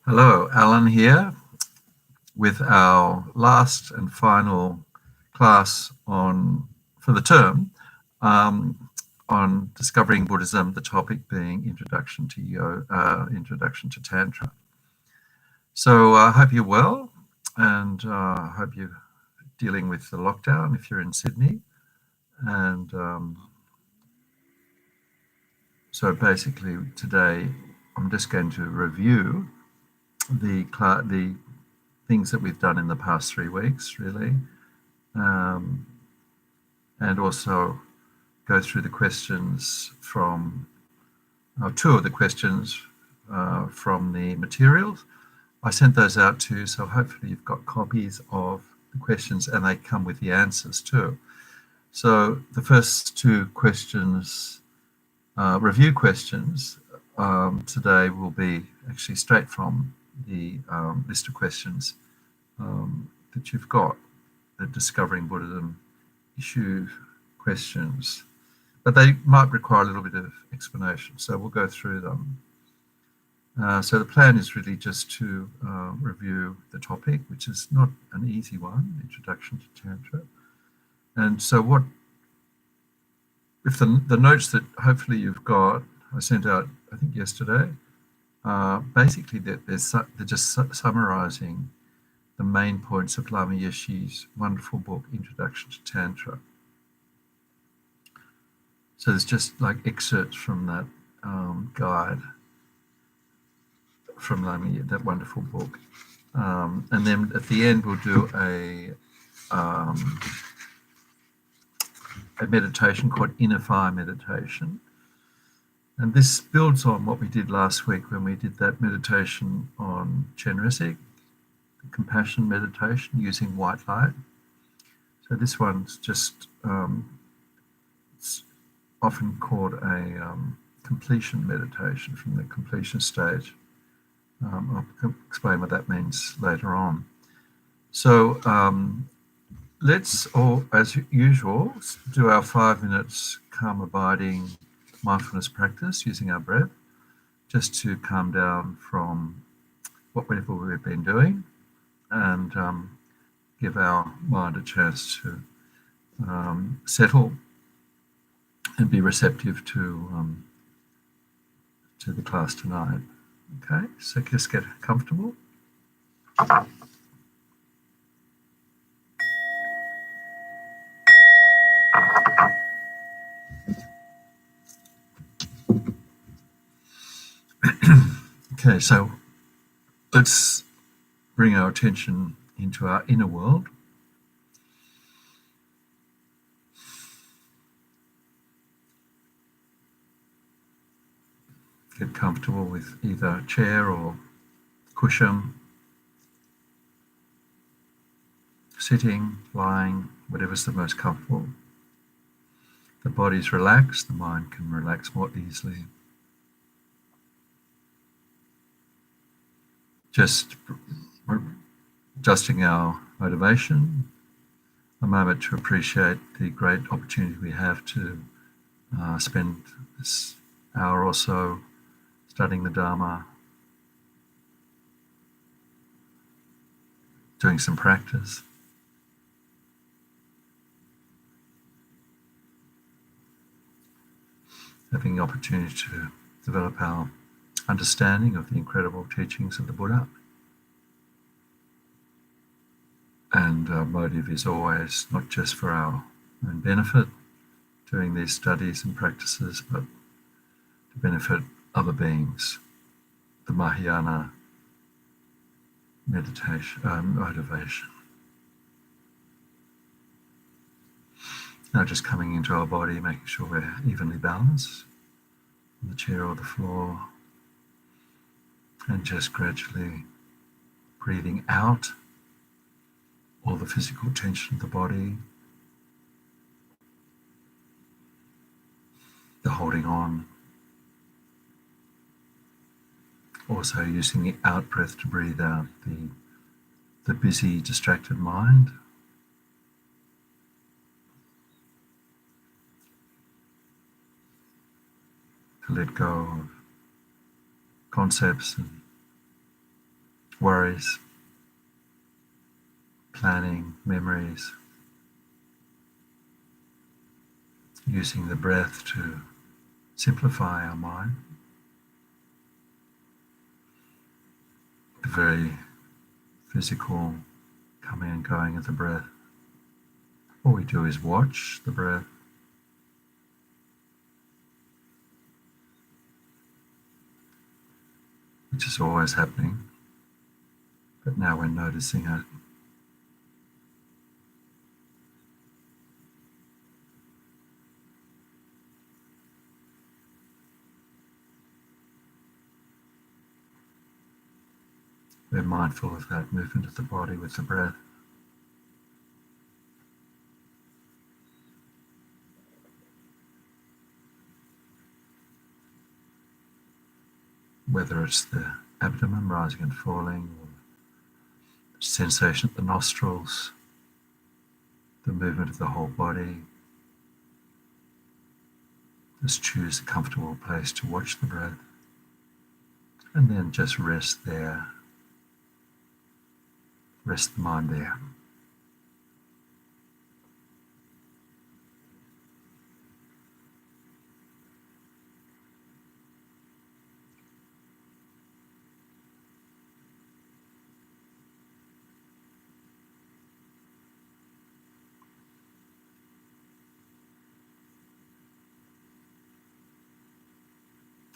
Hello, Alan here with our last and final class for the term on discovering Buddhism, the topic being Introduction to Tantra. So I hope you're well, and I hope you're dealing with the lockdown if you're in Sydney. And so basically today I'm just going to review the things that we've done in the past 3 weeks, really, and also go through the questions from two of the questions from the materials. I sent those out to you, so hopefully you've got copies of the questions and they come with the answers too. So the first 2 questions, review questions, today will be actually straight from the list of questions that you've got, the Discovering Buddhism issue questions, but they might require a little bit of explanation, so we'll go through them. So the plan is really just to review the topic, which is not an easy one, Introduction to Tantra. And so what, if the notes that hopefully you've got, I sent out, I think yesterday, basically they're just summarizing the main points of Lama Yeshe's wonderful book, Introduction to Tantra. So there's just like excerpts from that guide from Lama, that wonderful book. And then at the end we'll do a meditation called Inner Fire Meditation. And this builds on what we did last week when we did that meditation on Chenrezig, the compassion meditation using white light. So this one's just, it's often called a completion meditation, from the completion stage. I'll explain what that means later on. So let's all, as usual, do our 5 minutes calm abiding mindfulness practice using our breath, just to calm down from whatever we've been doing and give our mind a chance to settle and be receptive to the class tonight. Okay, so just get comfortable. Okay, so let's bring our attention into our inner world. Get comfortable with either a chair or cushion, sitting, lying, whatever's the most comfortable. The body's relaxed, the mind can relax more easily. Just adjusting our motivation, a moment to appreciate the great opportunity we have to spend this hour or so studying the Dharma, doing some practice. Having the opportunity to develop our understanding of the incredible teachings of the Buddha. And our motive is always not just for our own benefit, doing these studies and practices, but to benefit other beings. The Mahayana motivation. Now just coming into our body, making sure we're evenly balanced on the chair or the floor, and just gradually breathing out all the physical tension of the body, the holding on. Also using the out breath to breathe out the busy, distracted mind. To let go of concepts and worries, planning, memories, using the breath to simplify our mind. The very physical coming and going of the breath. All we do is watch the breath. Which is always happening, but now we're noticing it. We're mindful of that movement of the body with the breath. Whether it's the abdomen rising and falling, or the sensation at the nostrils, the movement of the whole body. Just choose a comfortable place to watch the breath, and then just rest there. Rest the mind there.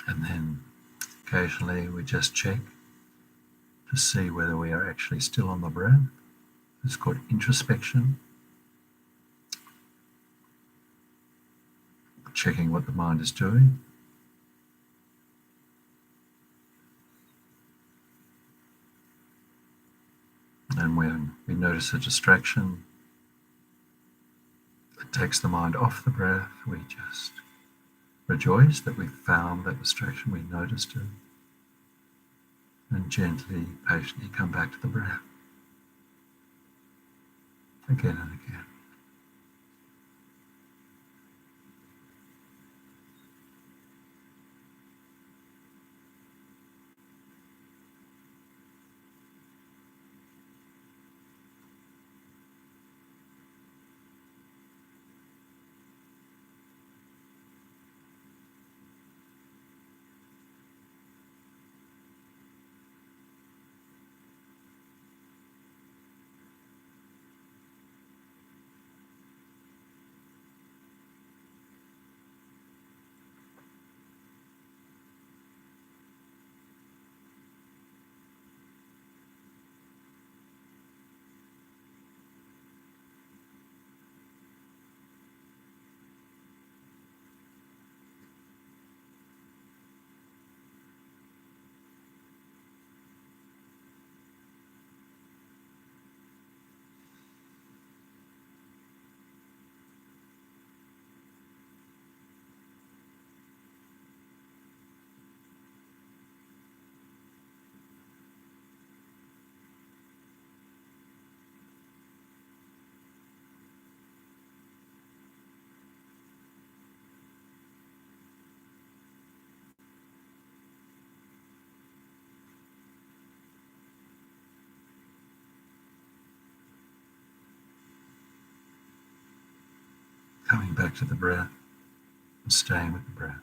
And then occasionally we just check to see whether we are actually still on the breath. It's called introspection. Checking what the mind is doing. And when we notice a distraction that takes the mind off the breath, we just rejoice that we found that distraction, we noticed it, and gently, patiently come back to the breath again and again. Coming back to the breath and staying with the breath.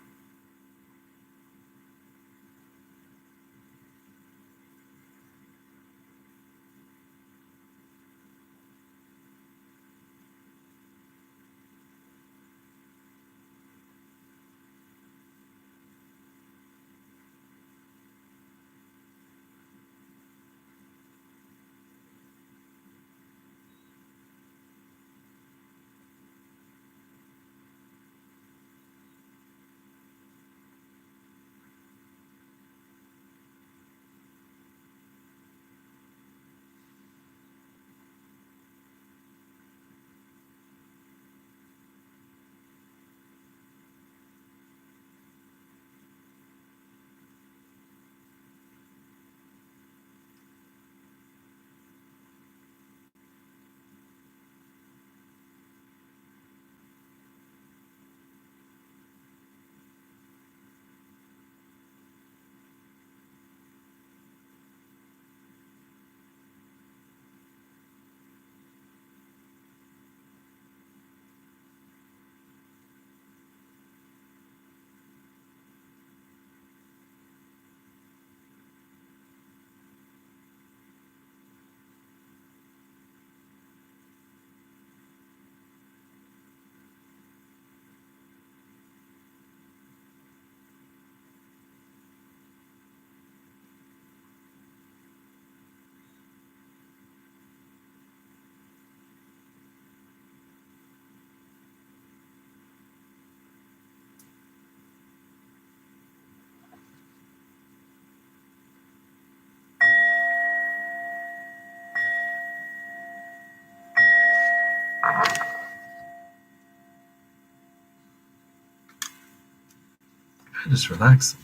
Just relax.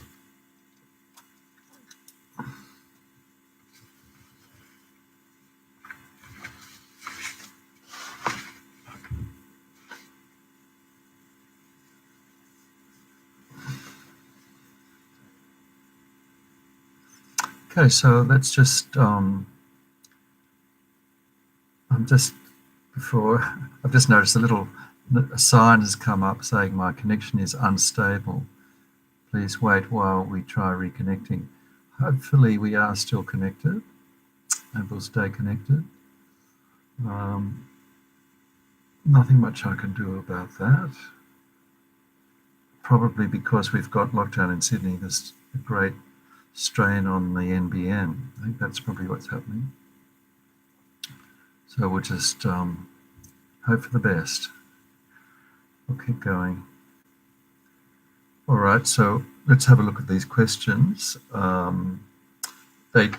Okay, so let's just, I've just noticed a sign has come up saying my connection is unstable. Please wait while we try reconnecting. Hopefully we are still connected and will stay connected. Nothing much I can do about that. Probably because we've got lockdown in Sydney, there's a great strain on the NBN. I think that's probably what's happening. So we'll just hope for the best. We'll keep going. All right, so let's have a look at these questions. They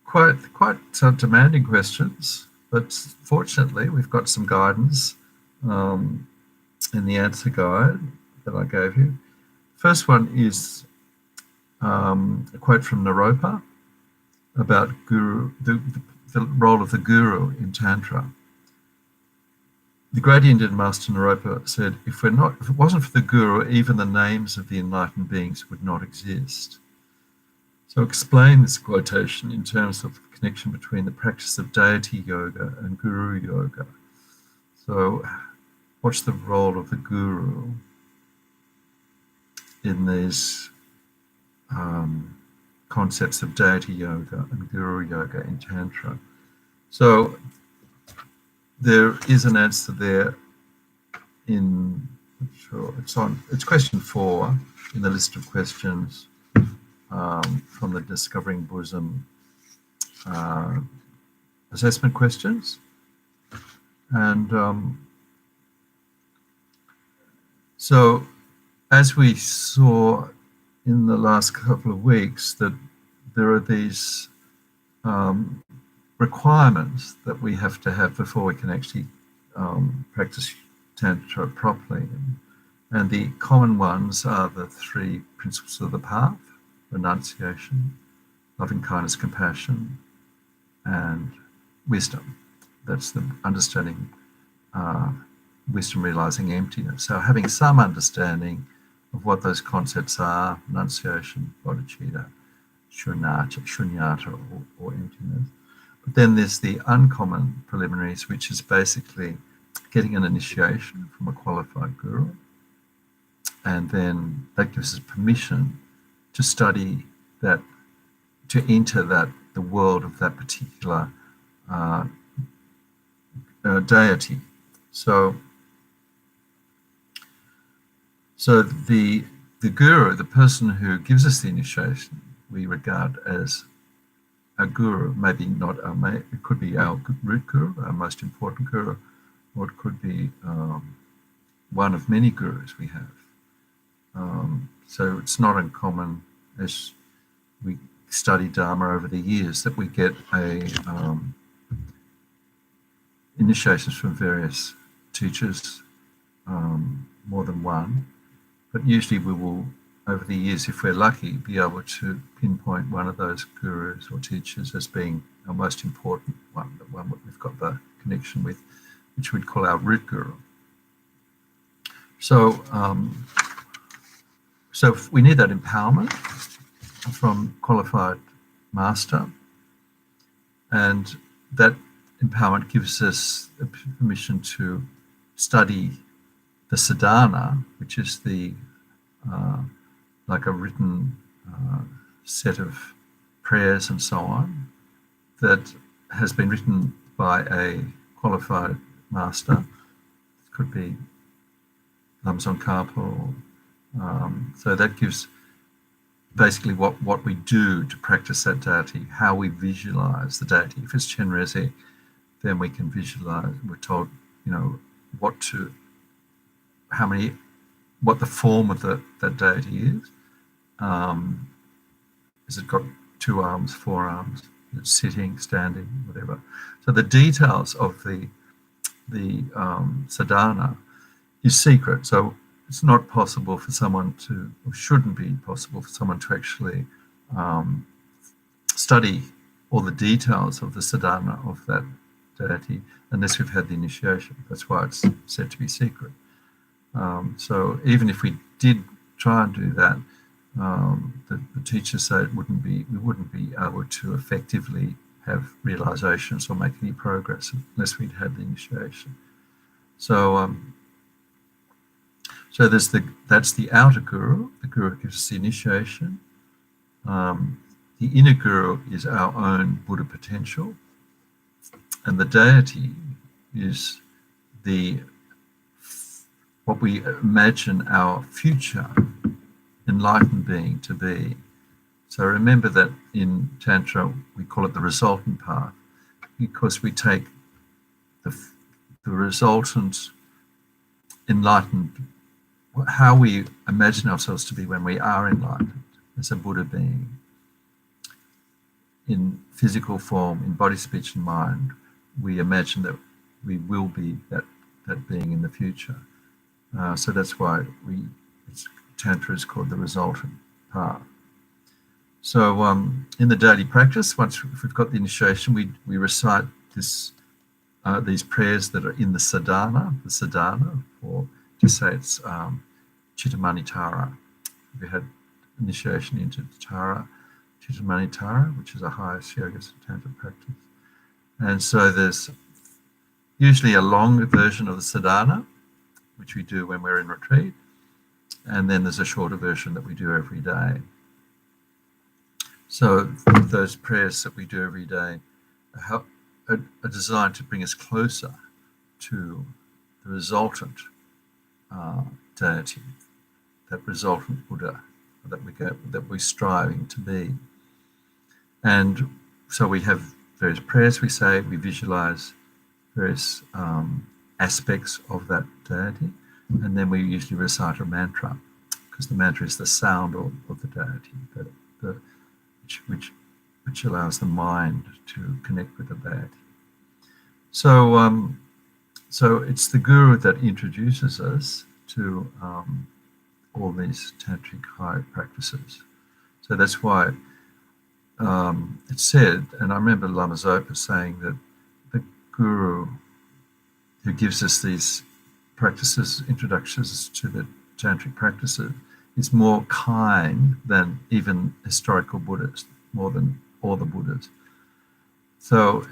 quite demanding questions, but fortunately we've got some guidance in the answer guide that I gave you. First one is a quote from Naropa about guru, the role of the guru in Tantra. The great Indian master Naropa said, if it wasn't for the guru, even the names of the enlightened beings would not exist. So explain this quotation in terms of the connection between the practice of deity yoga and guru yoga. So what's the role of the guru in these concepts of deity yoga and guru yoga in Tantra? So there is an answer there in, it's question 4 in the list of questions from the Discovering Buddhism assessment questions. And so as we saw in the last couple of weeks, that there are these requirements that we have to have before we can actually practice Tantra properly. And the common ones are the 3 principles of the path: renunciation, loving kindness, compassion, and wisdom. That's the understanding, wisdom realizing emptiness. So having some understanding of what those concepts are: renunciation, bodhichitta, shunyata, or emptiness. But then there's the uncommon preliminaries, which is basically getting an initiation from a qualified guru, and then that gives us permission to study that, to enter the world of that particular deity. So the guru, the person who gives us the initiation, we regard as a guru. Maybe not it could be our root guru, our most important guru, or it could be one of many gurus we have. So it's not uncommon, as we study Dharma over the years, that we get initiations from various teachers, more than one. But usually we will, over the years, if we're lucky, be able to pinpoint one of those gurus or teachers as being our most important one, the one that we've got the connection with, which we'd call our root guru. So, so we need that empowerment from qualified master, and that empowerment gives us permission to study the sadhana, which is the like a written set of prayers and so on that has been written by a qualified master. It could be Lamrim Karpo. So that gives basically what we do to practice that deity, how we visualize the deity. If it's Chenrezig, then we can visualize. We're told, what the form of that deity is. Is it got 2 arms, 4 arms? Is it sitting, standing, whatever? So the details of the sadhana is secret. So it's not possible for someone to, or shouldn't be possible for someone to actually study all the details of the sadhana of that deity unless we've had the initiation. That's why it's said to be secret. So even if we did try and do that, the teachers say we wouldn't be able to effectively have realizations or make any progress unless we'd had the initiation. So that's the outer guru. The guru gives us the initiation. The inner guru is our own Buddha potential, and the deity is what we imagine our future enlightened being to be. So remember that in Tantra we call it the resultant path, because we take the resultant enlightened, how we imagine ourselves to be when we are enlightened as a Buddha being, in physical form, in body, speech and mind. We imagine that we will be that being in the future. So that's why Tantra is called the resultant path. So in the daily practice, once we've got the initiation, we recite these prayers that are in the sadhana, or just say it's Chittamanitara. We had initiation into Tara, Chittamanitara, which is a highest yoga Tantra practice. And so there's usually a longer version of the sadhana, which we do when we're in retreat, and then there's a shorter version that we do every day. So those prayers that we do every day are designed to bring us closer to the resultant deity, that resultant Buddha that we're striving to be. And so we have various prayers we say, we visualize various aspects of that deity, and then we usually recite a mantra, because the mantra is the sound of the deity, which allows the mind to connect with the deity. So it's the guru that introduces us to all these tantric high practices. So that's why it's said, and I remember Lama Zopa saying that the guru who gives us these practices, introductions to the tantric practices, is more kind than even historical Buddhas, more than all the Buddhas. So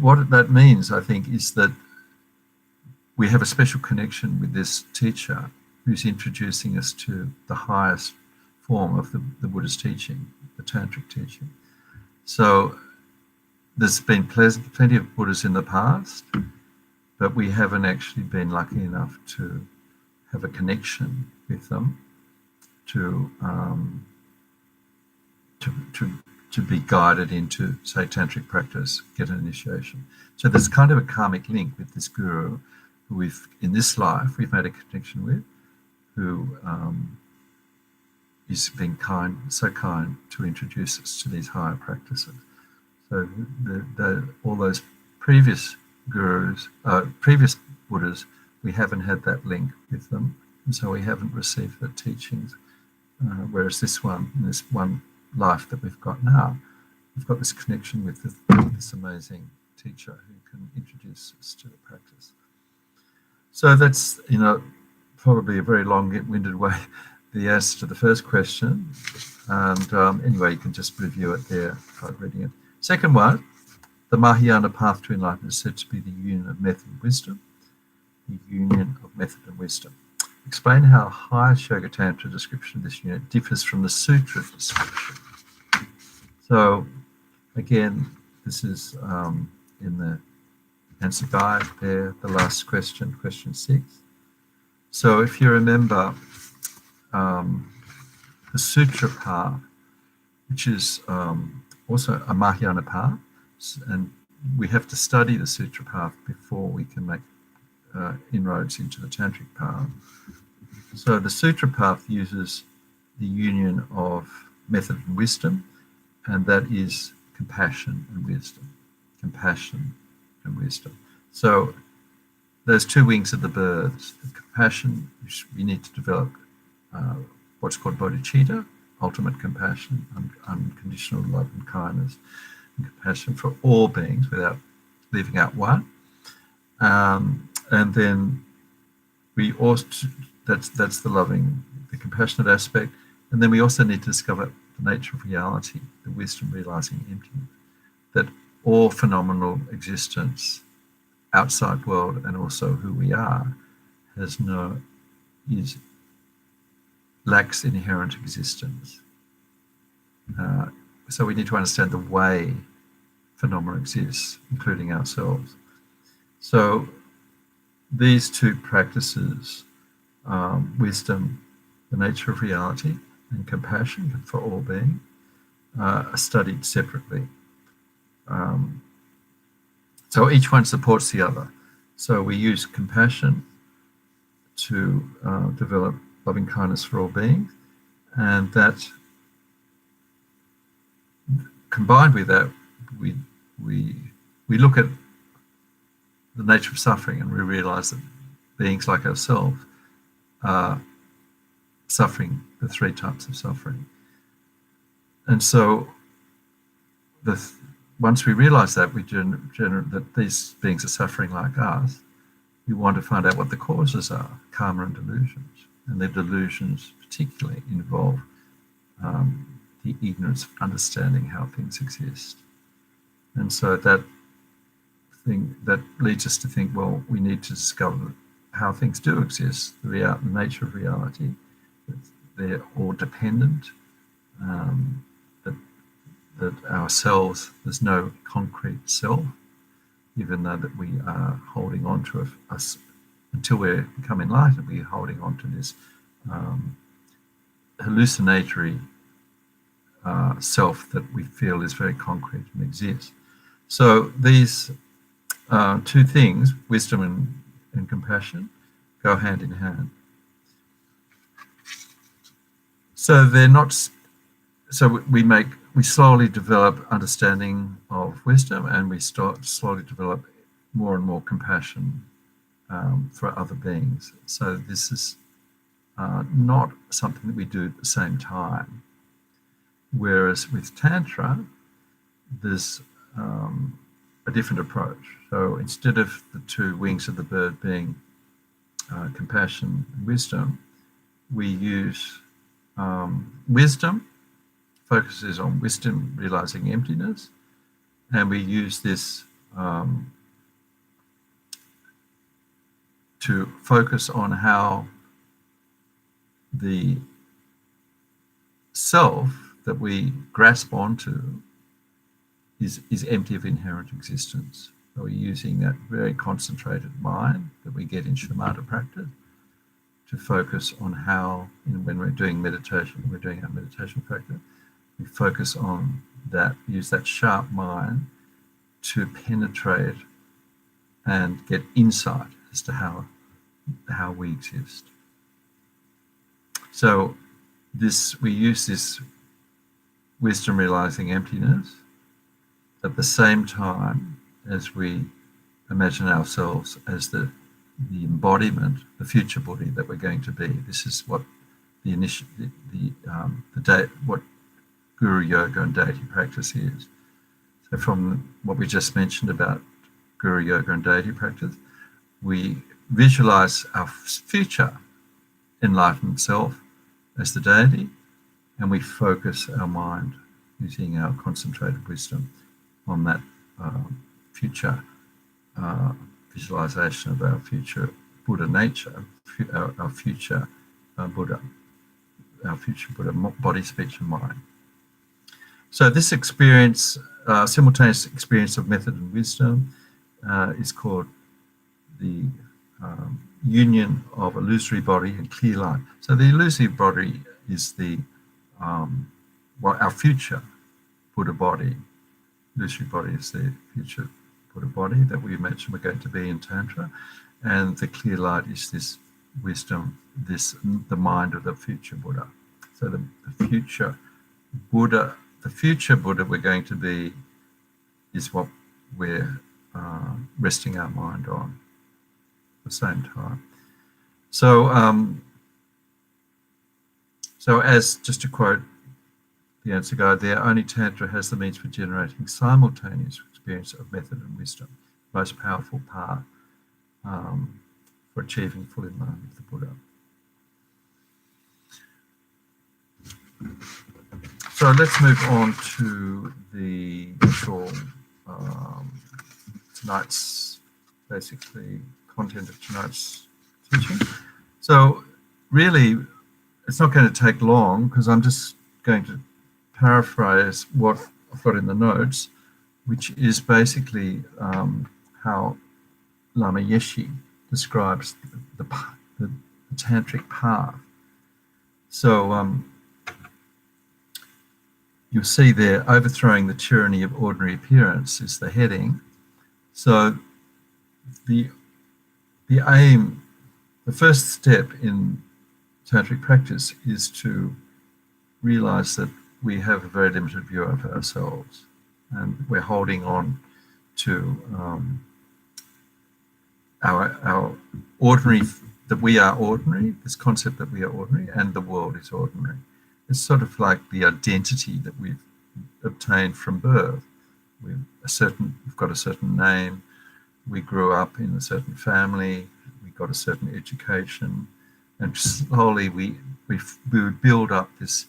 what that means, I think, is that we have a special connection with this teacher who's introducing us to the highest form of the Buddha's teaching, the tantric teaching. So there's been plenty of Buddhas in the past, but we haven't actually been lucky enough to have a connection with them to be guided into, say, tantric practice, get an initiation. So there's kind of a karmic link with this guru who in this life we've made a connection with, who is being so kind to introduce us to these higher practices. So all those previous gurus, previous Buddhas, we haven't had that link with them, and so we haven't received the teachings. Whereas this one life that we've got now, we've got this connection with this amazing teacher who can introduce us to the practice. So that's, probably a very long-winded way, the answer to the first question. And anyway, you can just review it there by reading it. Second one, the Mahayana path to enlightenment is said to be the union of method and wisdom. The union of method and wisdom. Explain how highest Yoga Tantra description of this unit differs from the sutra description. So, again, this is in the answer guide there, the last question, question 6. So if you remember the sutra path, which is also a Mahayana path, and we have to study the sutra path before we can make inroads into the tantric path. So the sutra path uses the union of method and wisdom, and that is compassion and wisdom. Compassion and wisdom. So those two wings of the bird, the compassion, we need to develop what's called Bodhichitta, ultimate compassion, unconditional love and kindness, and compassion for all beings without leaving out one. And then we also, that's the loving, the compassionate aspect. And then we also need to discover the nature of reality, the wisdom realizing emptiness, that all phenomenal existence, outside world, and also who we are, lacks inherent existence. So we need to understand the way phenomena exists, including ourselves. So these two practices, wisdom, the nature of reality, and compassion for all being, are studied separately. So each one supports the other. So we use compassion to develop loving kindness for all beings, and that, combined with that, we look at the nature of suffering, and we realize that beings like ourselves are suffering the three types of suffering. And so once we realize that, that these beings are suffering like us, we want to find out what the causes are, karma and delusions. And the delusions particularly involve the ignorance of understanding how things exist. And so that leads us to think, well, we need to discover how things do exist, the nature of reality, that they're all dependent, that ourselves, there's no concrete self, even though that we are holding on to us until we become enlightened, we're holding on to this hallucinatory self that we feel is very concrete and exists. So these two things, wisdom and compassion, go hand in hand. So they're not. So we slowly develop understanding of wisdom, and we slowly develop more and more compassion for other beings. So this is not something that we do at the same time. Whereas with Tantra, there's a different approach. So instead of the two wings of the bird being compassion and wisdom, we use wisdom, focuses on wisdom realizing emptiness, and we use this to focus on how the self that we grasp onto is empty of inherent existence. So we're using that very concentrated mind that we get in shamatha practice to focus on how, when we're doing meditation, we're doing our meditation practice, we focus on that, use that sharp mind to penetrate and get insight as to how we exist. So we use this wisdom realizing emptiness at the same time as we imagine ourselves as the embodiment, the future Buddha that we're going to be. This is what what Guru Yoga and deity practice is. So from what we just mentioned about Guru Yoga and deity practice, we visualize our future enlightened self as the deity, and we focus our mind using our concentrated wisdom on that future visualization of our future Buddha nature, our future Buddha, body, speech, and mind. So this experience, simultaneous experience of method and wisdom, is called the union of illusory body and clear light. So the illusory body is our future Buddha body. Illusory body is the future Buddha body that we imagine we're going to be in Tantra, and the clear light is this wisdom, the mind of the future Buddha. So the future Buddha we're going to be is what we're resting our mind on. the same time. So, so as just to quote the answer guide there, only Tantra has the means for generating simultaneous experience of method and wisdom, most powerful path for achieving full enlightenment of the Buddha. So let's move on to the actual tonight's basically content of tonight's teaching. So really, it's not going to take long because I'm just going to paraphrase what I've got in the notes, which is basically how Lama Yeshe describes the Tantric Path. So you'll see there, overthrowing the tyranny of ordinary appearance is the heading. So the aim, the first step in tantric practice is to realize that we have a very limited view of ourselves, and we're holding on to our ordinary, that we are ordinary, this concept that we are ordinary, and the world is ordinary. It's sort of like the identity that we've obtained from birth. We've got a certain name, we grew up in a certain family, we got a certain education, and slowly we would build up this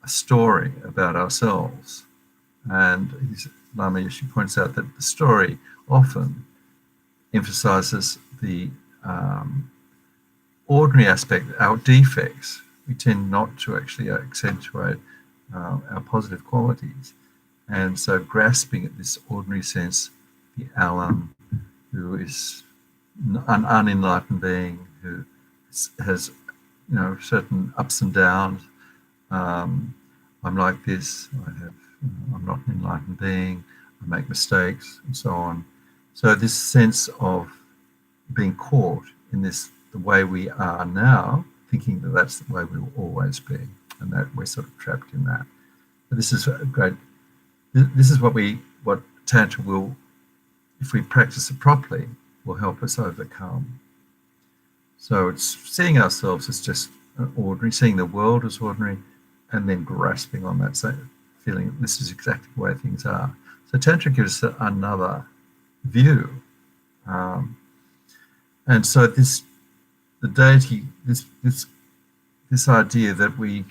story about ourselves. And Lama Yeshe points out that the story often emphasizes the ordinary aspect, our defects. We tend not to actually accentuate our positive qualities. And so grasping at this ordinary sense, the alam, who is an unenlightened being, who has certain ups and downs. I'm like this, I'm not an enlightened being, I make mistakes, and so on. So this sense of being caught in this, the way we are now, thinking that that's the way we will always be, and that we're sort of trapped in that. But this is great. This is what Tantra will, if we practice it properly, will help us overcome. So it's seeing ourselves as just ordinary, seeing the world as ordinary, and then grasping on that, so feeling this is exactly the way things are. So Tantra gives us another view. And so the deity, this idea that we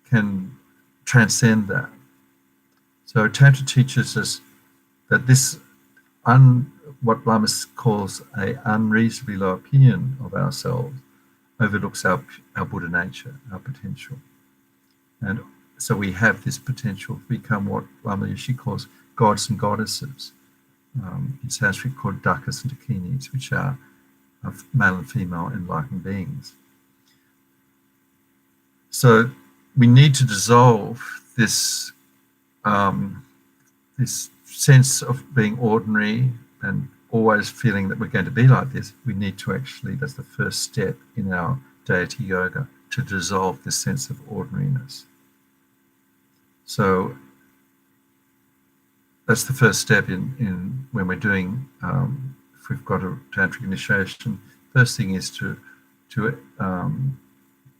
can transcend that. So Tantra teaches us that this, what Lama calls a unreasonably low opinion of ourselves, overlooks our Buddha nature, our potential. And so we have this potential to become what Lama Yeshe calls gods and goddesses, in Sanskrit called dakas and dakinis, which are male and female enlightened beings. So we need to dissolve this this sense of being ordinary and always feeling that we're going to be like this. We need to actually, that's the first step in our deity yoga, to dissolve this sense of ordinariness. So that's the first step in when we're doing, if we've got a tantric initiation, first thing is to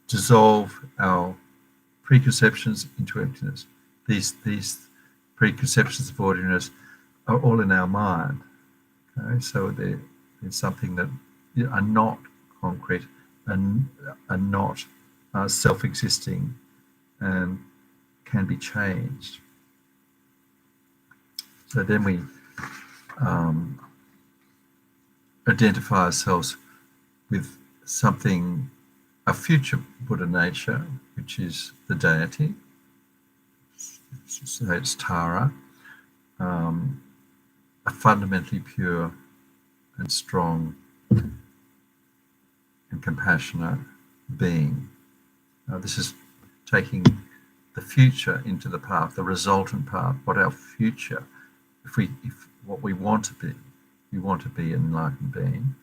dissolve our preconceptions into emptiness. These preconceptions of ordinariness are all in our mind. Okay, so they're something that are not concrete and are not self-existing and can be changed. So then we identify ourselves with something, a future Buddha nature, which is the deity. So it's Tara, a fundamentally pure and strong and compassionate being. Now, this is taking the future into the path, the resultant path, what our future, if what we want to be, we want to be an enlightened being.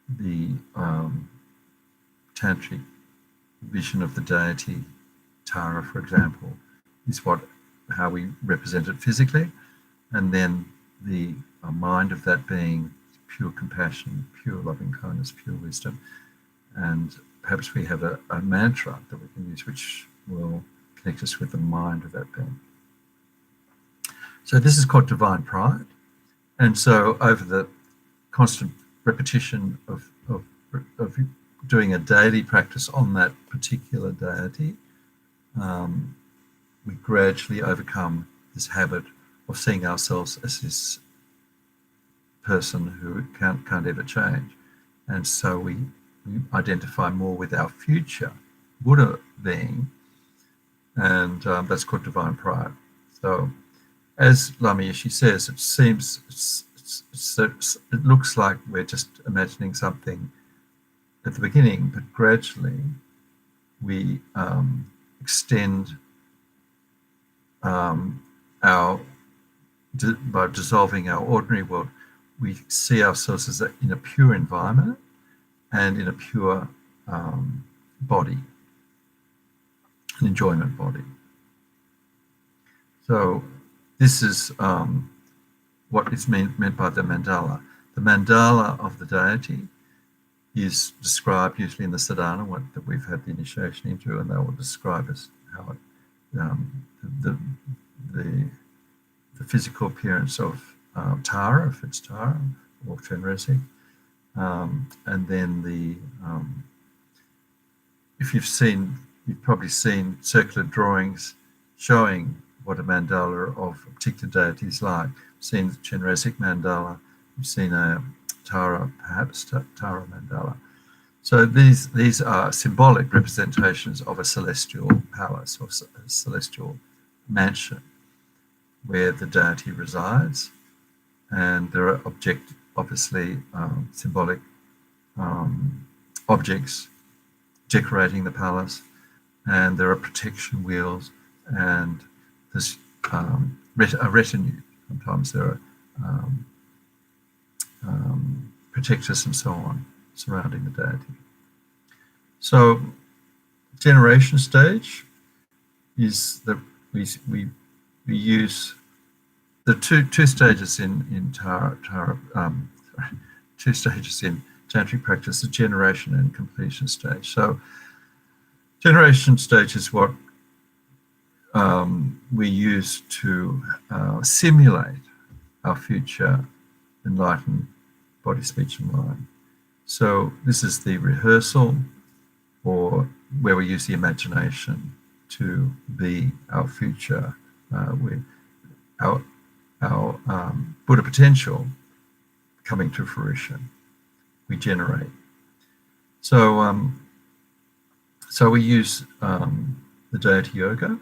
The tantric vision of the deity, Tara, for example, is how we represent it physically, and then the mind of that being, pure compassion, pure loving kindness, pure wisdom. And perhaps we have a mantra that we can use which will connect us with the mind of that being. So this is called divine pride. And so over the constant repetition of doing a daily practice on that particular deity, we gradually overcome this habit of seeing ourselves as this person who can't ever change. And so we identify more with our future Buddha being, and that's called divine pride. So as Lama Yeshe says, it seems, it looks like we're just imagining something at the beginning, but gradually we extend by dissolving our ordinary world, we see ourselves as in a pure environment and in a pure body, an enjoyment body. So this is what is meant by the mandala. The mandala of the deity is described usually in the sadhana that we've had the initiation into, and they will describe as how it, the physical appearance of Tara, if it's Tara, or Chenrezig, and then if you've probably seen circular drawings showing what a mandala of a particular deity is like. You've seen the Chenrezig mandala, you've seen a Tara, perhaps Tara mandala. So these are symbolic representations of a celestial palace or a celestial mansion where the deity resides, and there are obviously symbolic objects decorating the palace, and there are protection wheels, and there's a retinue. Sometimes there are protectors and so on surrounding the deity. So generation stage is that we use the two stages in two stages in tantric practice: the generation and completion stage. So generation stage is what we use to simulate our future enlightened body, speech, and mind. So this is the rehearsal, or where we use the imagination to be our future, our Buddha potential coming to fruition. We generate. So so we use the deity yoga,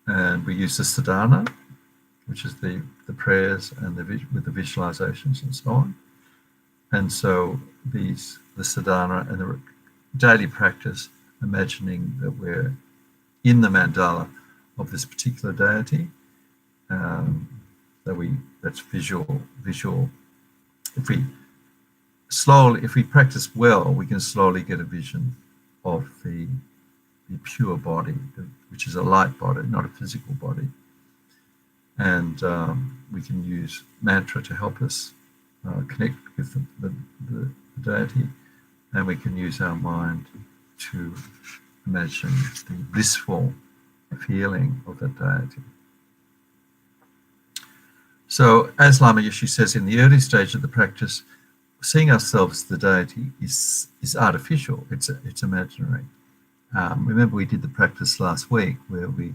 and we use the sadhana, which is the prayers and with the visualizations and so on. And so the sadhana and the daily practice, imagining that we're in the mandala of this particular deity. That's visual. If we practice well, we can slowly get a vision of the pure body, which is a light body, not a physical body. And we can use mantra to help us connect with the deity, and we can use our mind to imagine the blissful feeling of that deity. So, as Lama Yeshe says, in the early stage of the practice, seeing ourselves as the deity is artificial. It's imaginary. Remember, we did the practice last week where we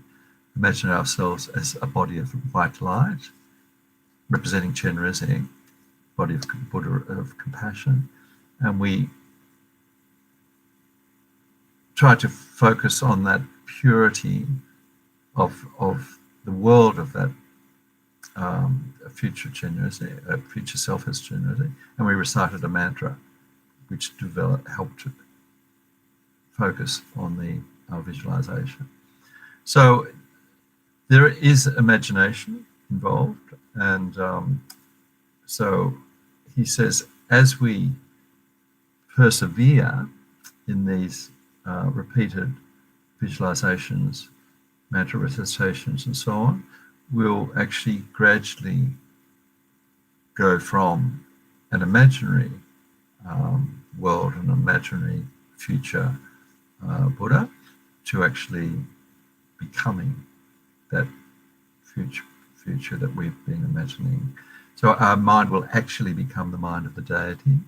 imagine ourselves as a body of white light, representing Chenrezig, body of Buddha of compassion, and we try to focus on that purity of the world of that future Chenrezig, future self as Chenrezig, and we recited a mantra which helped to focus on our visualization. So there is imagination involved, and so he says, as we persevere in these repeated visualizations, mantra recitations, and so on, we'll actually gradually go from an imaginary world, an imaginary future Buddha, to actually becoming that future that we've been imagining. So our mind will actually become the mind of the deity.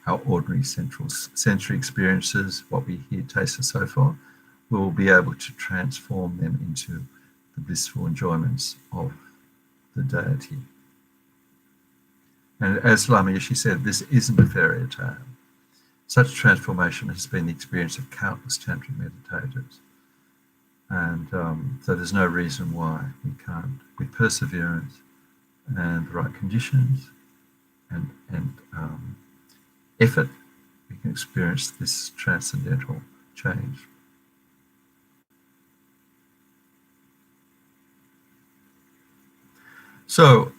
Our ordinary sensory experiences, what we hear, taste, and so forth, we will be able to transform them into the blissful enjoyments of the deity. And as Lama Yeshe said, this isn't a fairy tale. Such transformation has been the experience of countless tantric meditators. And so there's no reason why we can't, with perseverance and the right conditions and effort, we can experience this transcendental change. So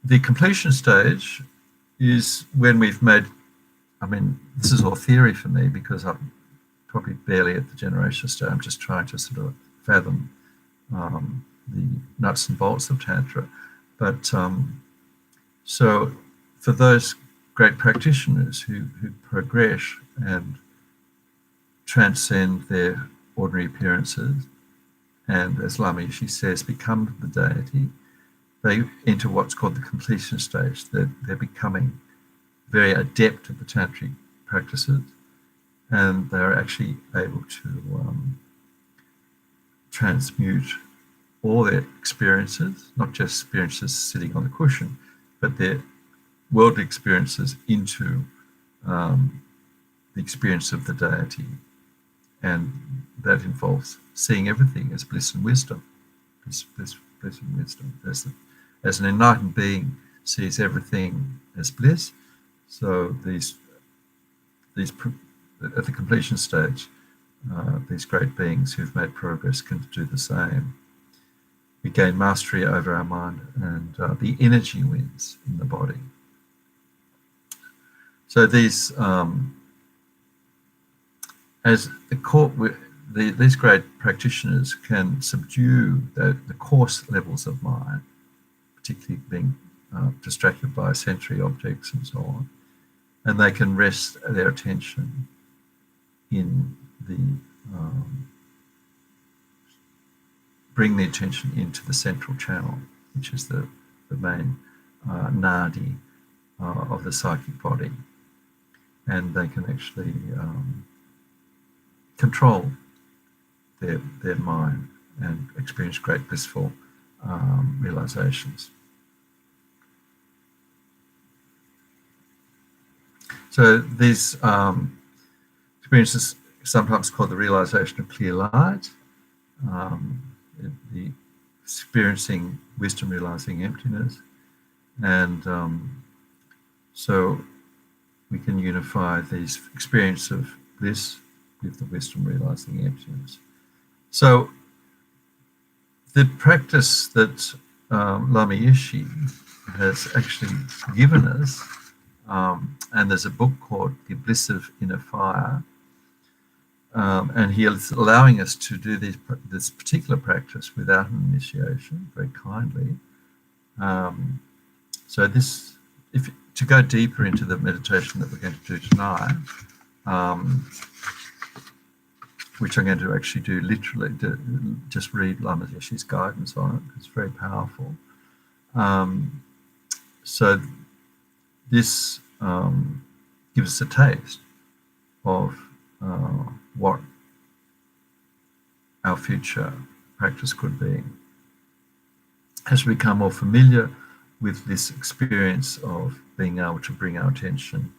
the completion stage is when we've made, I mean, this is all theory for me because I'm probably barely at the generation stage. I'm just trying to sort of fathom the nuts and bolts of Tantra. But so for those great practitioners who progress and transcend their ordinary appearances, and as Lama Yeshe says, become the deity, they enter what's called the completion stage. They're becoming very adept at the tantric practices, and they're actually able to transmute all their experiences, not just experiences sitting on the cushion, but their worldly experiences into the experience of the deity. And that involves seeing everything as bliss and wisdom. Bliss and wisdom. As an enlightened being sees everything as bliss, so these at the completion stage, these great beings who've made progress can do the same. We gain mastery over our mind and the energy wins in the body. So these, as these great practitioners can subdue the coarse levels of mind, particularly being distracted by sensory objects and so on, and they can rest their attention in the bring the attention into the central channel, which is the main nadi of the psychic body, and they can actually control their mind and experience great blissful realizations. So these experiences sometimes called the realization of clear light, the experiencing wisdom realizing emptiness, and so we can unify these experience of bliss with the wisdom realizing emptiness. So the practice that Lama Yeshe has actually given us, and there's a book called The Bliss of Inner Fire, and he is allowing us to do this particular practice without an initiation, very kindly. So this, to go deeper into the meditation that we're going to do tonight, which I'm going to actually do literally, just read Lama Yeshe's guidance on it. It's very powerful. So this gives us a taste of what our future practice could be. As we become more familiar with this experience of being able to bring our attention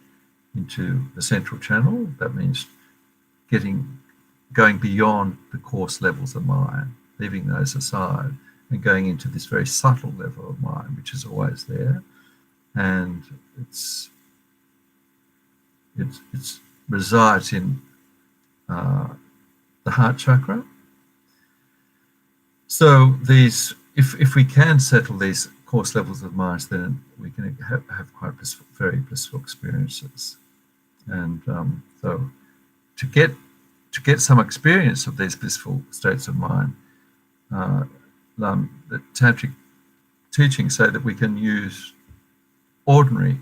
into the central channel, that means going beyond the coarse levels of mind, leaving those aside, and going into this very subtle level of mind, which is always there, and it resides in the heart chakra. So these, if we can settle these coarse levels of minds, then we can have quite very blissful experiences. And so to get some experience of these blissful states of mind, the tantric teachings say that we can use ordinary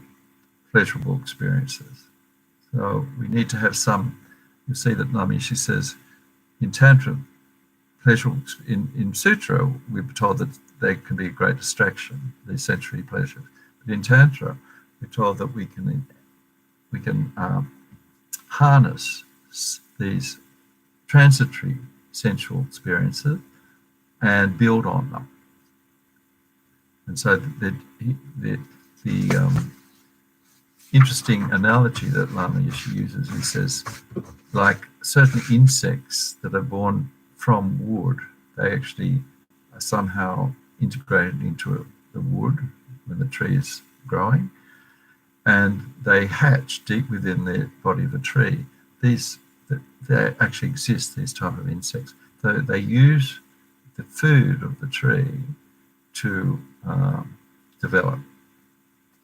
pleasurable experiences. So we need to have some. You see that Namishi says in Tantra, pleasurable in Sutra, we're told that they can be a great distraction, these sensory pleasures. But in Tantra, we're told that we can harness these transitory sensual experiences and build on them. And so the interesting analogy that Lama Yeshe uses, he says, like certain insects that are born from wood, they actually are somehow integrated into the wood when the tree is growing, and they hatch deep within the body of the tree. They actually exist, these type of insects. So they use the food of the tree to develop,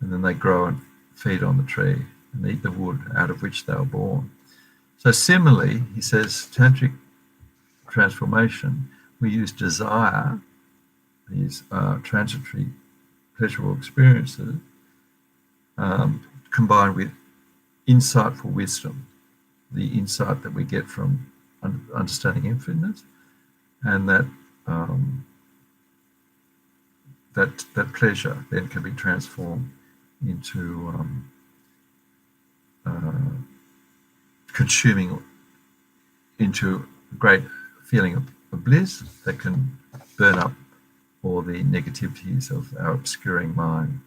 and then they grow and feed on the tree and eat the wood out of which they were born. So similarly, he says, tantric transformation, we use desire, these transitory pleasurable experiences, combined with insightful wisdom, the insight that we get from understanding infiniteness, and that that pleasure then can be transformed into consuming into a great feeling of bliss that can burn up all the negativities of our obscuring mind.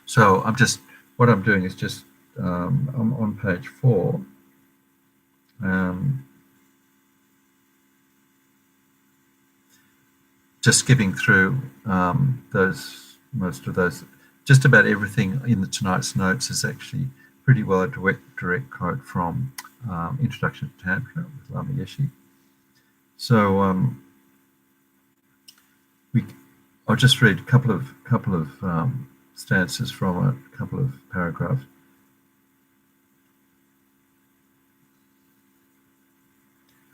So what I'm doing is just, I'm on page 4. Just skipping through most of those. Just about everything in tonight's notes is actually pretty well a direct quote from Introduction to Tantra with Lama Yeshe. So I'll just read a couple of stanzas from a couple of paragraphs.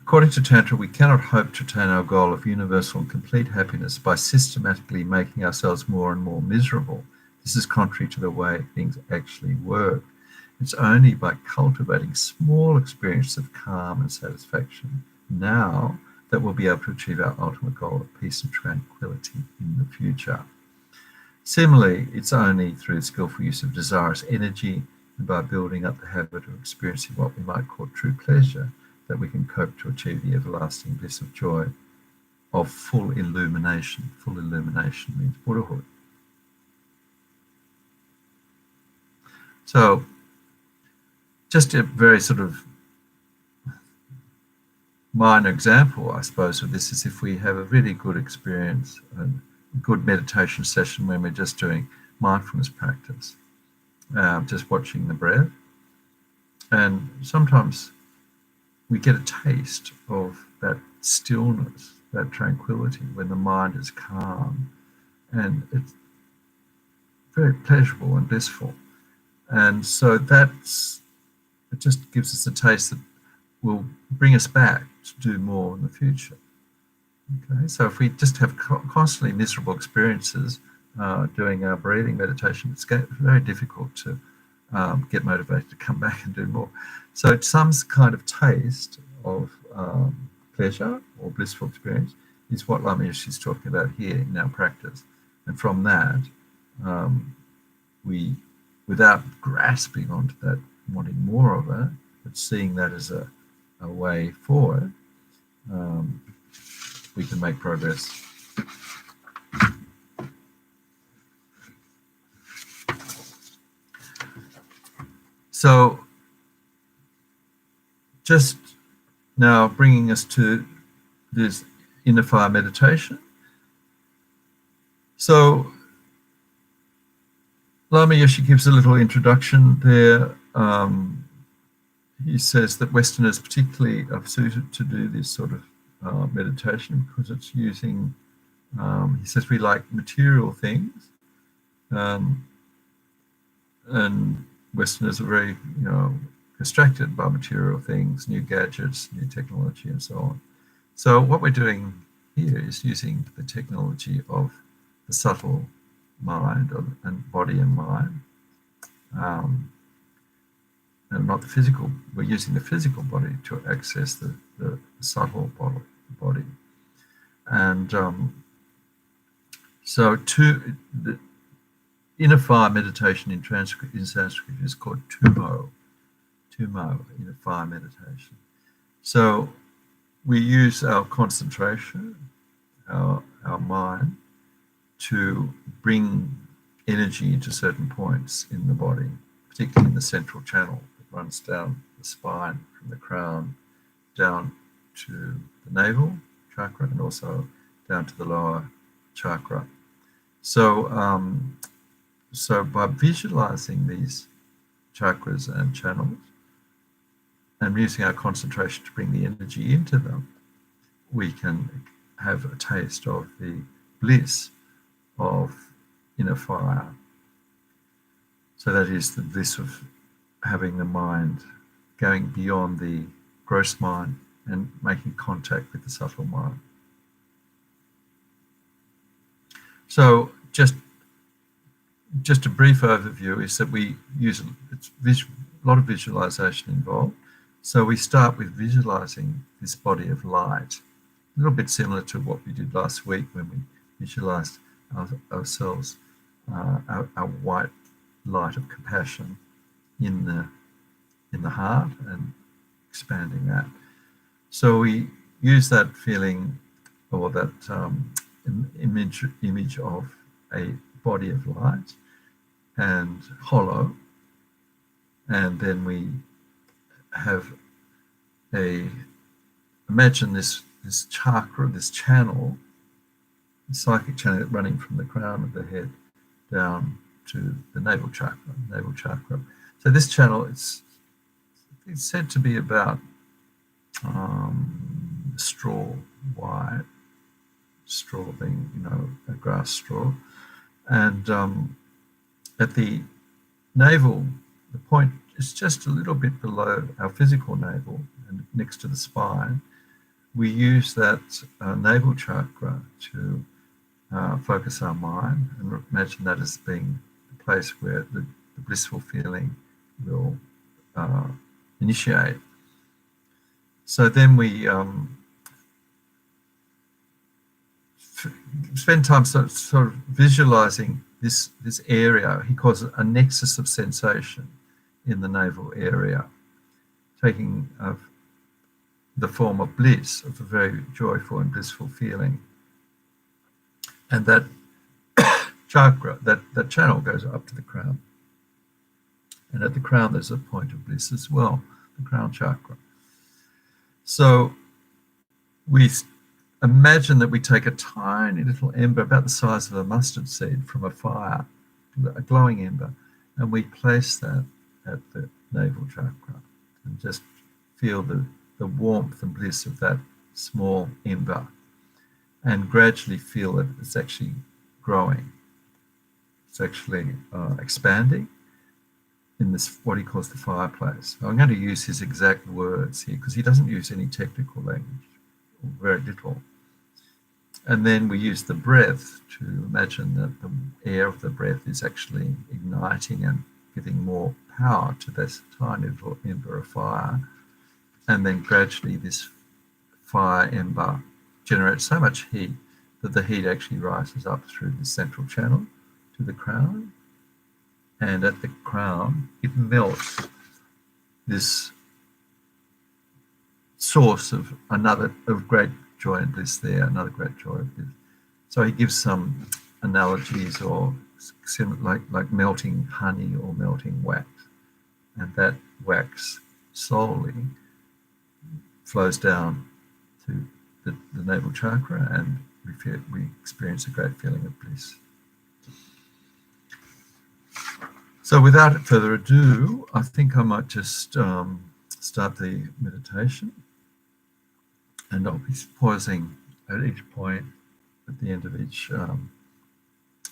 According to Tantra, we cannot hope to attain our goal of universal and complete happiness by systematically making ourselves more and more miserable. This is contrary to the way things actually work. It's only by cultivating small experiences of calm and satisfaction now that we'll be able to achieve our ultimate goal of peace and tranquility in the future. Similarly, it's only through skillful use of desirous energy and by building up the habit of experiencing what we might call true pleasure that we can cope to achieve the everlasting bliss of joy of full illumination. Full illumination means Buddhahood. So, just a very sort of minor example, I suppose, of this is if we have a really good experience, a good meditation session when we're just doing mindfulness practice, just watching the breath, and sometimes we get a taste of that stillness, that tranquility when the mind is calm, and it's very pleasurable and blissful. And so it just gives us a taste that will bring us back to do more in the future. Okay, so if we just have constantly miserable experiences doing our breathing meditation, it's very difficult to get motivated to come back and do more. So some kind of taste of pleasure or blissful experience is what Lama Yeshe is talking about here in our practice. And from that, we, without grasping onto that, wanting more of it, but seeing that as a way forward, we can make progress. So, just now bringing us to this inner fire meditation. So, Lama Yeshe gives a little introduction there. He says that Westerners particularly are suited to do this sort of meditation because it's using, he says we like material things, and Westerners are very, distracted by material things, new gadgets, new technology, and so on. So what we're doing here is using the technology of the subtle mind and body and mind, and not the physical. We're using the physical body to access the subtle body. And so the inner fire meditation in Sanskrit is called tumo, inner fire meditation. So we use our concentration, our mind, to bring energy into certain points in the body, particularly in the central channel that runs down the spine from the crown down to the navel chakra and also down to the lower chakra. So, so by visualizing these chakras and channels and using our concentration to bring the energy into them, we can have a taste of the bliss of inner fire. So that is the bliss of having the mind going beyond the gross mind and making contact with the subtle mind. So just a brief overview is that we use a lot of visualization involved. So we start with visualizing this body of light, a little bit similar to what we did last week when we visualized ourselves, our white light of compassion in the heart and expanding that. So we use that feeling or that image of a body of light and hollow, and then we have imagine this chakra, this channel, the psychic channel running from the crown of the head down to the navel chakra. So this channel, it's said to be about straw wide, straw being, a grass straw. And at the navel, the point is just a little bit below our physical navel and next to the spine. We use that navel chakra to focus our mind and imagine that as being the place where the blissful feeling will initiate. So then we spend time sort of visualizing this area. He calls it a nexus of sensation in the navel area, taking the form of bliss, of a very joyful and blissful feeling. And that chakra, that channel goes up to the crown. And at the crown there's a point of bliss as well, the crown chakra. So we imagine that we take a tiny little ember about the size of a mustard seed from a fire, a glowing ember, and we place that at the navel chakra and just feel the warmth and bliss of that small ember and gradually feel that it's actually growing. It's actually expanding in this, what he calls the fireplace. I'm going to use his exact words here because he doesn't use any technical language, or very little. And then we use the breath to imagine that the air of the breath is actually igniting and giving more power to this tiny little ember of fire. And then gradually this fire ember generates so much heat that the heat actually rises up through the central channel to the crown. And at the crown, it melts this source of great joy and bliss there, another great joy of bliss. So he gives some analogies or like melting honey or melting wax. And that wax slowly flows down to the navel chakra, and we experience a great feeling of bliss. So without further ado, I think I might just start the meditation, and I'll be pausing at each point at the end of each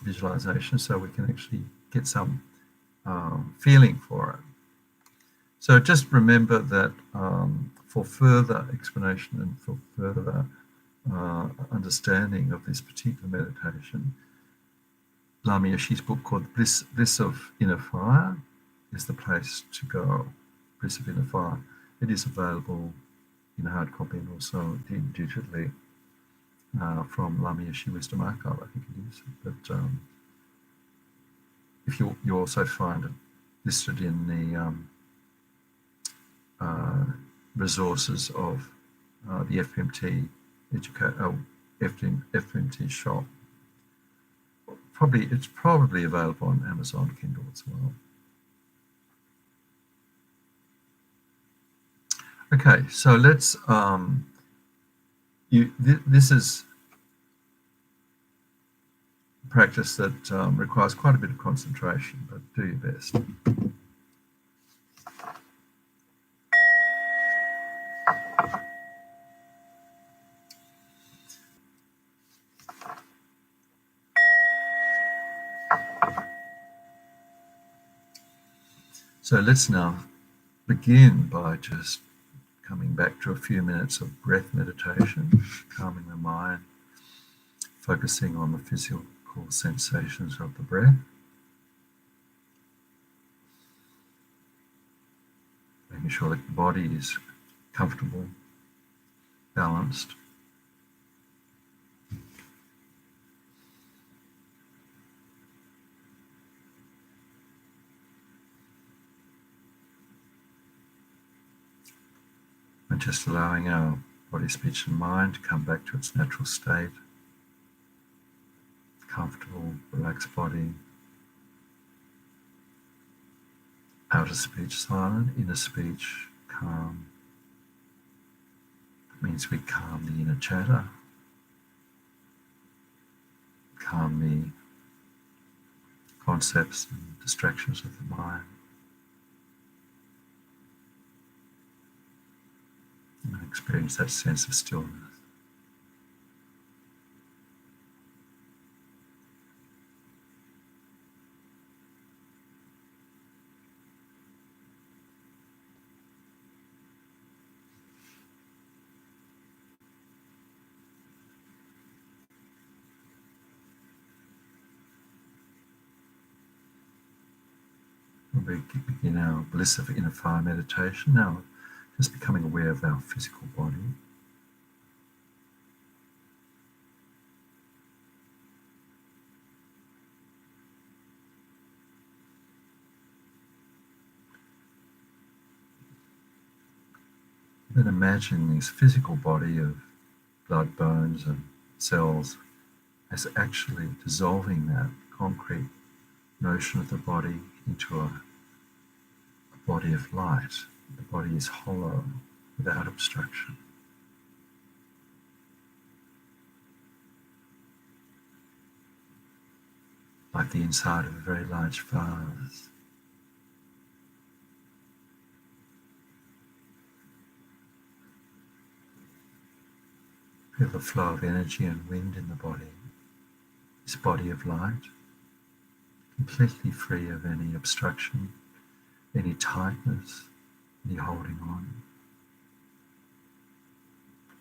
visualization so we can actually get some feeling for it. So just remember that for further explanation and for further understanding of this particular meditation, Lama Yoshi's book called Bliss of Inner Fire is the place to go. Bliss of Inner Fire. It is available in hard copy and also digitally from Lama Yoshi Wisdom Archive, I think it is. But if you also find it listed in the resources of the FMT FMT shop. It's probably available on Amazon Kindle as well. Okay, so let's this is a practice that requires quite a bit of concentration, but do your best. So let's now begin by just coming back to a few minutes of breath meditation, calming the mind, focusing on the physical sensations of the breath. Making sure that the body is comfortable, balanced. And just allowing our body, speech and mind to come back to its natural state. Comfortable, relaxed body. Outer speech silent, inner speech calm. That means we calm the inner chatter. Calm the concepts and distractions of the mind. And experience that sense of stillness. We begin our Bliss of Inner Fire meditation now. Just becoming aware of our physical body. Then imagine this physical body of blood, bones and cells as actually dissolving that concrete notion of the body into a body of light. The body is hollow, without obstruction. Like the inside of a very large vase. Feel the flow of energy and wind in the body. This body of light, completely free of any obstruction, any tightness, any holding on.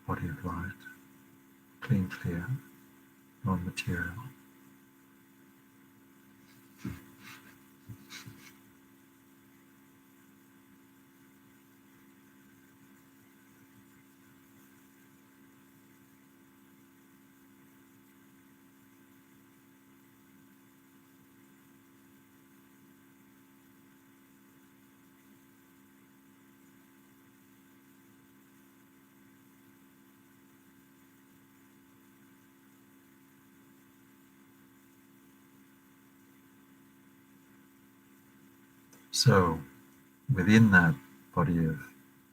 Body of light, clean, clear, non-material. So, within that body of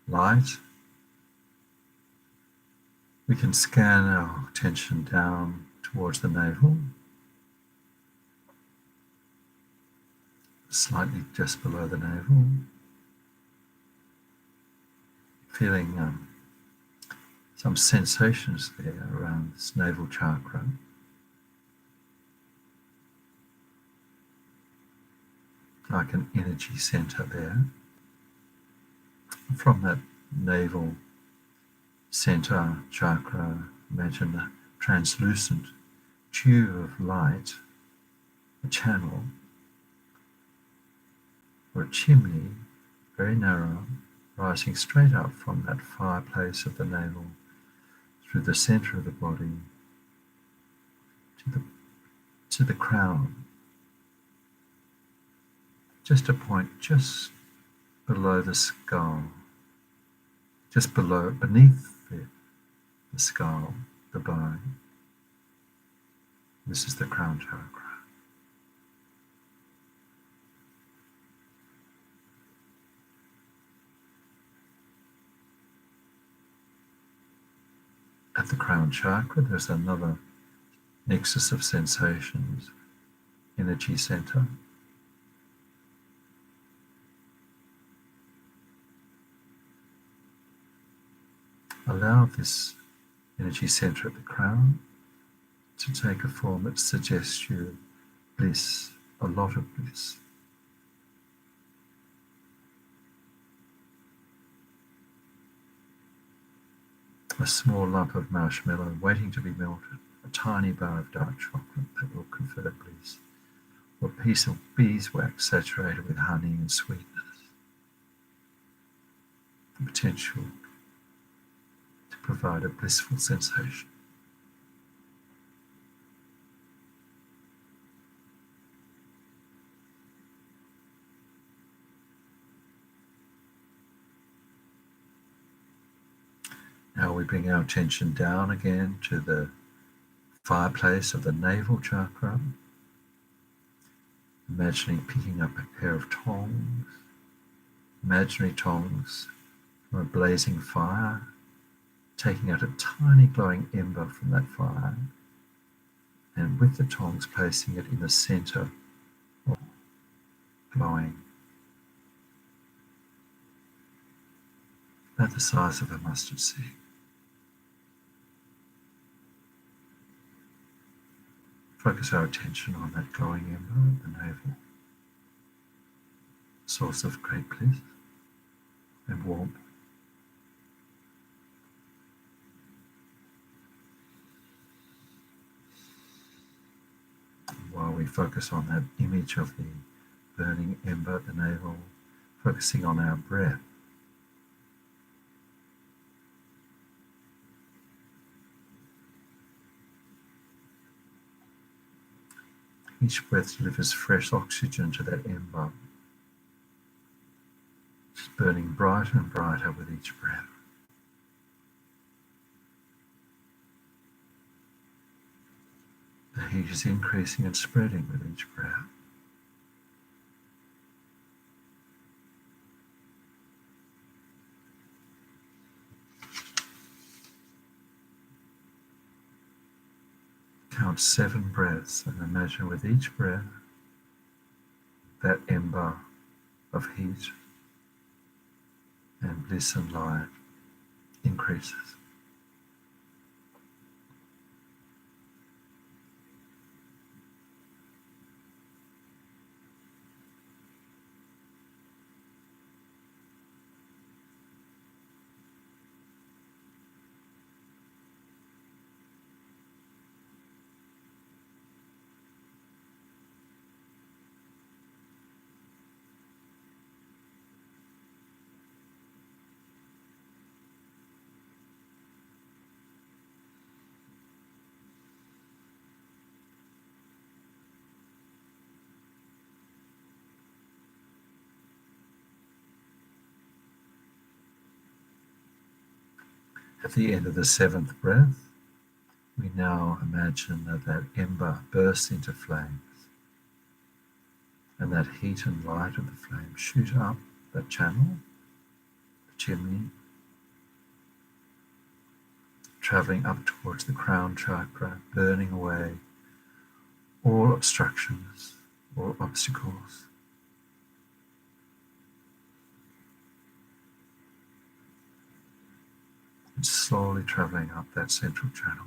light, we can scan our attention down towards the navel, slightly just below the navel, feeling some sensations there around this navel chakra. Like an energy center there. From that navel center chakra, imagine a translucent tube of light a channel or a chimney, very narrow, rising straight up from that fireplace of the navel through the center of the body to the crown, just a point just below the skull, just beneath the skull, the bone. This is the crown chakra. At the crown chakra, there's another nexus of sensations, energy center. Allow this energy center at the crown to take a form that suggests you bliss, a lot of bliss. A small lump of marshmallow waiting to be melted, a tiny bar of dark chocolate that will confer bliss, or a piece of beeswax saturated with honey and sweetness. The potential to provide a blissful sensation. Now we bring our attention down again to the fireplace of the navel chakra, imagining picking up a pair of tongs, imaginary tongs from a blazing fire, taking out a tiny glowing ember from that fire, and with the tongs placing it in the center of glowing, about the size of a mustard seed. Focus our attention on that glowing ember at the navel, source of great bliss and warmth. While we focus on that image of the burning ember at the navel, focusing on our breath. Each breath delivers fresh oxygen to that ember. It's burning brighter and brighter with each breath. The heat is increasing and spreading with each breath. Count 7 breaths and imagine with each breath that ember of heat and bliss and light increases. At the end of the 7th breath, we now imagine that ember bursts into flames, and that heat and light of the flame shoot up that channel, the chimney, traveling up towards the crown chakra, burning away all obstructions, all obstacles. And slowly traveling up that central channel,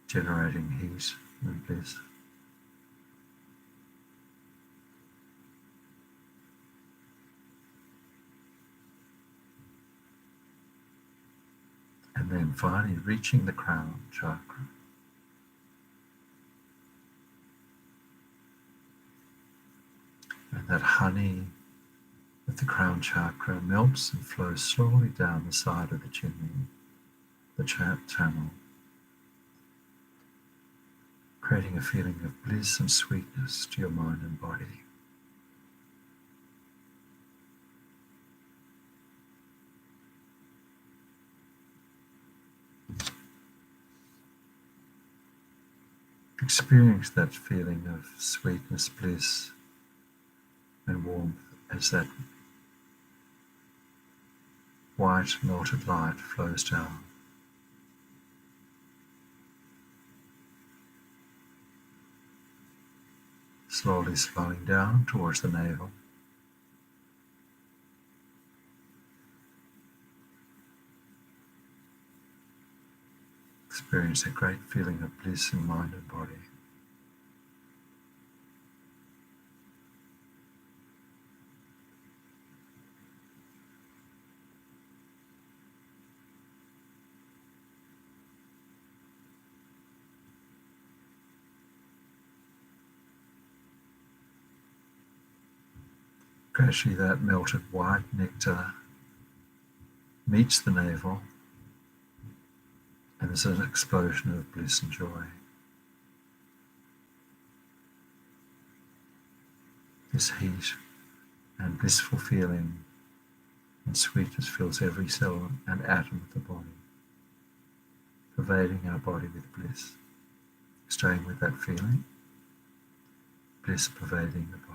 generating heat and bliss. And then finally reaching the crown chakra. that honey of the Crown Chakra melts and flows slowly down the side of the chimney, the channel, creating a feeling of bliss and sweetness to your mind and body. Experience that feeling of sweetness, bliss, and warmth as that white melted light flows down. Slowly slowing down towards the navel. Experience a great feeling of bliss in mind and body. Gradually that melted white nectar meets the navel, and there's an explosion of bliss and joy. This heat and blissful feeling and sweetness fills every cell and atom of the body, pervading our body with bliss. Staying with that feeling, bliss pervading the body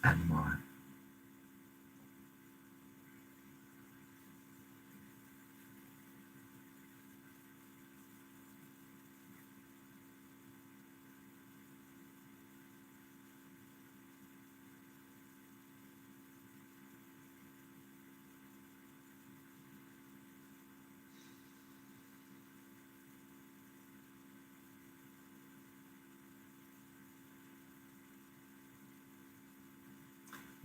and mind.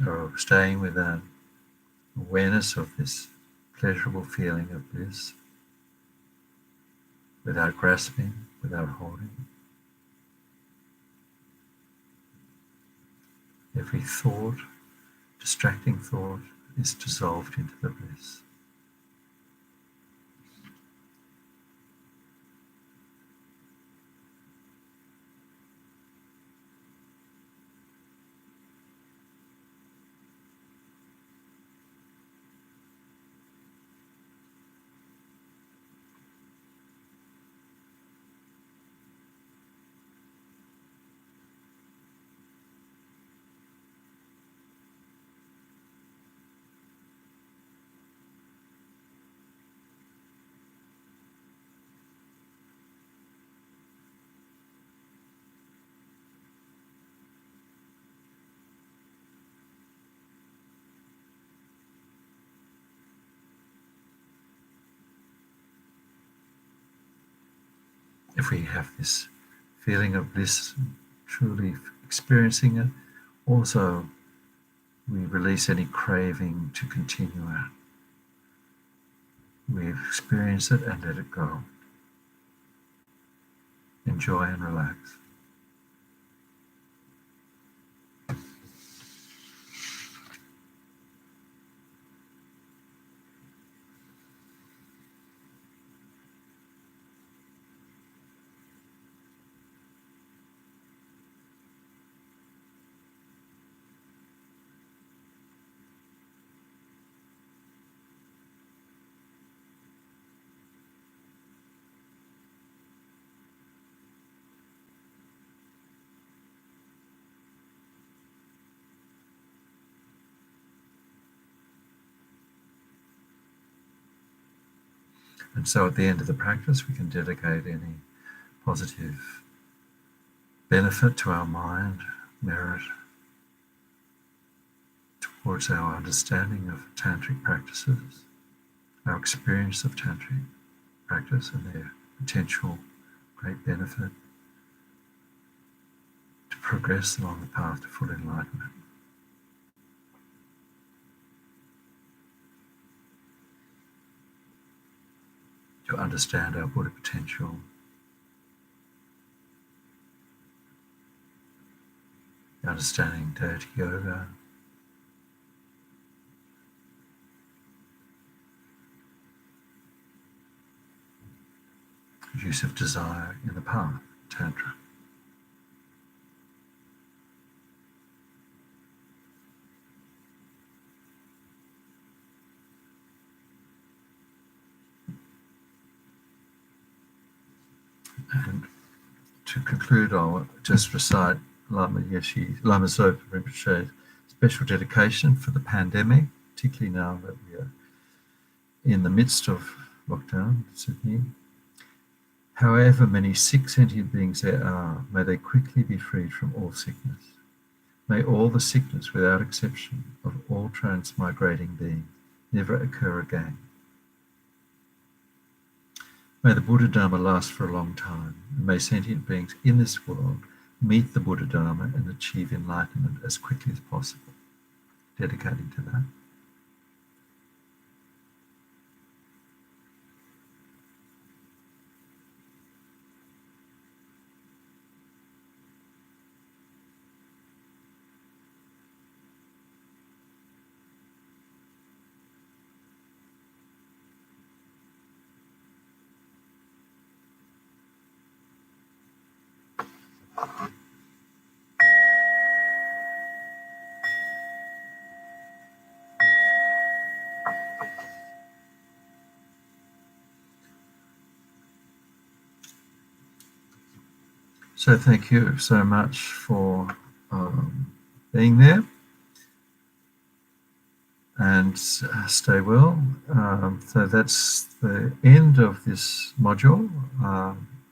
So staying with that awareness of this pleasurable feeling of bliss, without grasping, without holding. Every thought, distracting thought, is dissolved into the bliss. If we have this feeling of bliss, truly experiencing it, also we release any craving to continue it. We experience it and let it go. Enjoy and relax. And so at the end of the practice, we can dedicate any positive benefit to our mind, merit, towards our understanding of tantric practices, our experience of tantric practice and their potential great benefit to progress along the path to full enlightenment. To understand our Buddha potential, understanding deity yoga, use of desire in the path, Tantra. And to conclude, I'll just recite Lama Zopa Rinpoche's special dedication for the pandemic, particularly now that we are in the midst of lockdown in Sydney. However many sick sentient beings there are, may they quickly be freed from all sickness. May all the sickness, without exception, of all transmigrating beings never occur again. May the Buddha Dharma last for a long time, and may sentient beings in this world meet the Buddha Dharma and achieve enlightenment as quickly as possible. Dedicating to that. So thank you so much for being there, and stay well. So that's the end of this module,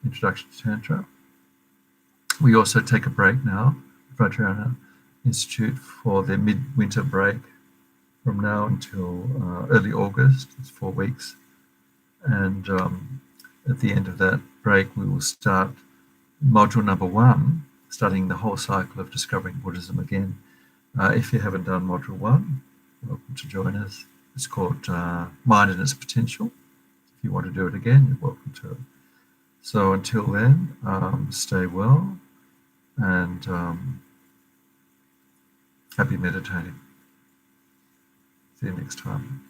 Introduction to Tantra. We also take a break now, Vajrayana Institute, for their mid-winter break from now until early August. It's 4 weeks. And at the end of that break, we will start module number 1, studying the whole cycle of discovering Buddhism again. If you haven't done module 1, welcome to join us. It's called Mind and Its Potential. If you want to do it again, you're welcome to it. So until then, stay well and happy meditating. See you next time.